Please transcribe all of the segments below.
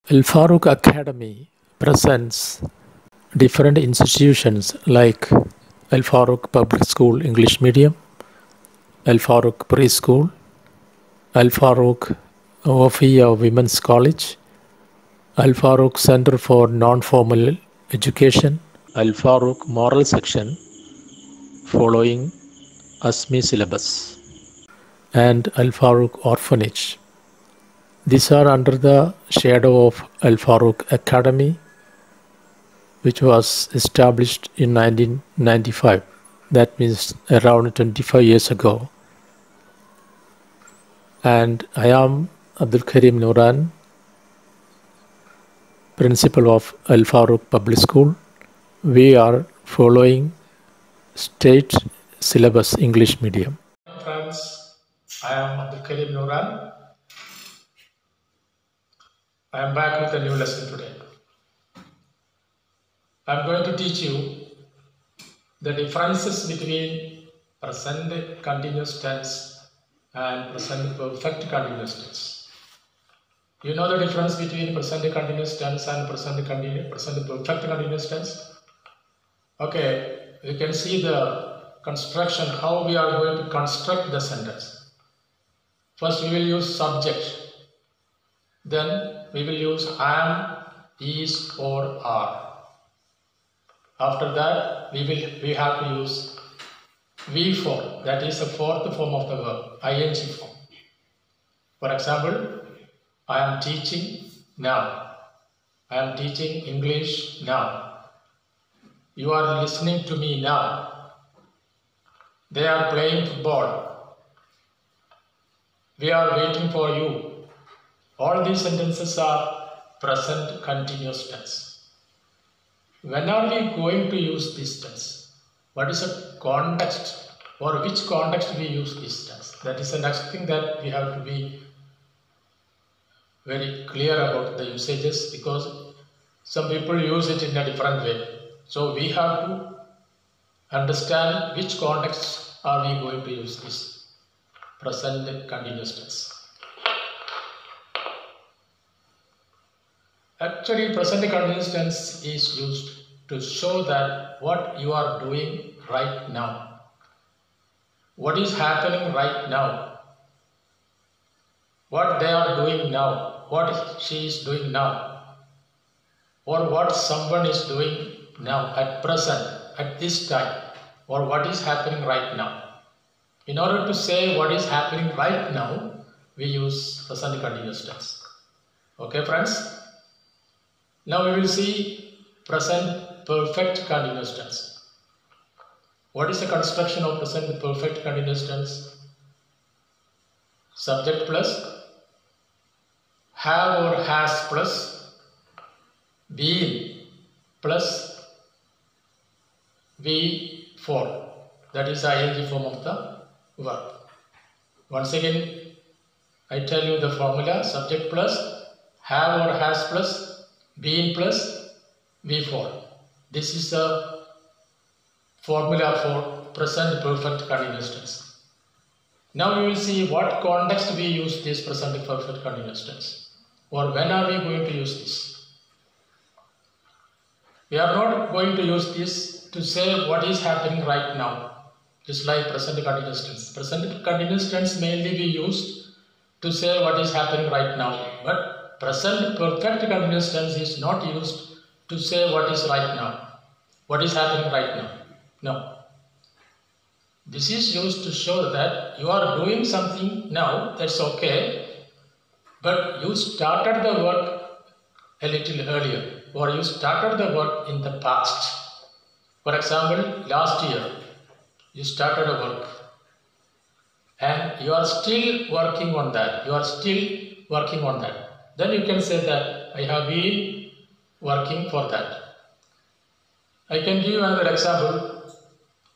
Al Farouk Academy presents different institutions like Al Farouk Public School English Medium, Al Farouk Preschool, Al Farouk Wafia Women's College, Al Farouk Center for Non-Formal Education, Al Farouk Moral Section following ASME syllabus, and Al Farouk Orphanage. These are under the shadow of Al Farouk Academy, which was established in 1995. That means around 25 years ago. And I am Abdul Karim Nuran, principal of Al Farouk Public School. We are following state syllabus English medium. Friends, I am Abdul Karim Nuran. I am back with a new lesson today. I am going to teach you the differences between present continuous tense and present perfect continuous tense. You know the difference between present continuous tense and present perfect continuous tense? Okay, you can see the construction, how we are going to construct the sentence. First we will use subject. Then we will use am, is, or are. After that, we have to use V form, that is the fourth form of the verb, ing form. For example, I am teaching now. I am teaching English now. You are listening to me now. They are playing football. We are waiting for you. All these sentences are present continuous tense. When are we going to use this tense? What is the context, or which context we use this tense? That is the next thing that we have to be very clear about the usages, because some people use it in a different way. So we have to understand which context are we going to use this present continuous tense. Actually, present continuous tense is used to show that what you are doing right now. What is happening right now. What they are doing now. What she is doing now. Or what someone is doing now, at present, at this time. Or what is happening right now. In order to say what is happening right now, we use present continuous tense. Okay, friends? Now we will see present perfect continuous tense. What is the construction of present perfect continuous tense? Subject plus, have or has plus, been plus, V form. That is the ing form of the verb. Once again, I tell you the formula: subject plus, have or has plus, been plus, V form. This is the formula for present perfect continuous tense. Now we will see what context we use this present perfect continuous tense, or when are we going to use this. We are not going to use this to say what is happening right now, just like present continuous tense. Present continuous tense mainly we used to say what is happening right now, but present perfect continuous tense is not used to say what is right now, what is happening right now. No. This is used to show that you are doing something now, that's okay, but you started the work a little earlier, or you started the work in the past. For example, last year, you started a work, and you are still working on that. Then you can say that I have been working for that. I can give you another example.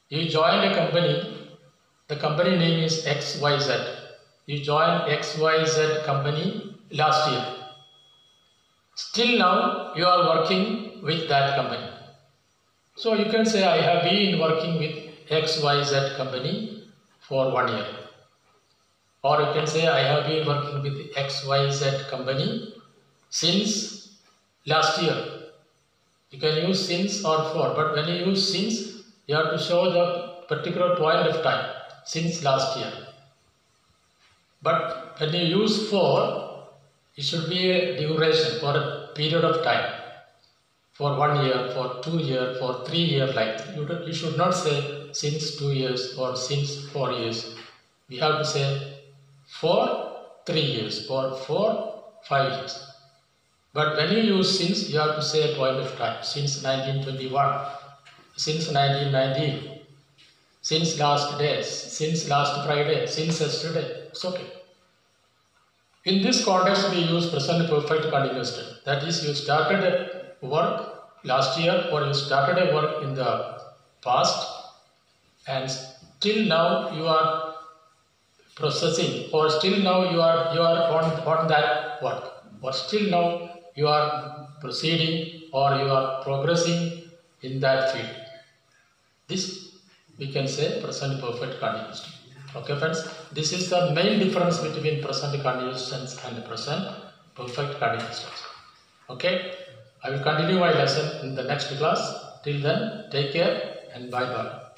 You joined a company. The company name is XYZ. You joined XYZ company last year. Still now you are working with that company. So you can say I have been working with XYZ company for 1 year. Or you can say I have been working with XYZ company since last year. You can use since or for, but when you use since, you have to show the particular point of time, since last year. But when you use for, it should be a duration for a period of time. For 1 year, for 2 years, for 3 years, like that. You should not say since 2 years or since 4 years. We have to say for 3 years or for 5 years. But when you use since, you have to say a point of time. Since 1921, since 1919, since last day, since last Friday, since yesterday. It's okay. In this context, we use present perfect continuous tense. That is, you started work last year or you started a work in the past and still now you are processing, or still now you are on that work, or still now you are proceeding or you are progressing in that field. This we can say present perfect continuous tense. Okay friends, this is the main difference between present continuous tense and present perfect continuous tense. Okay, I will continue my lesson in the next class. Till then, take care and bye bye.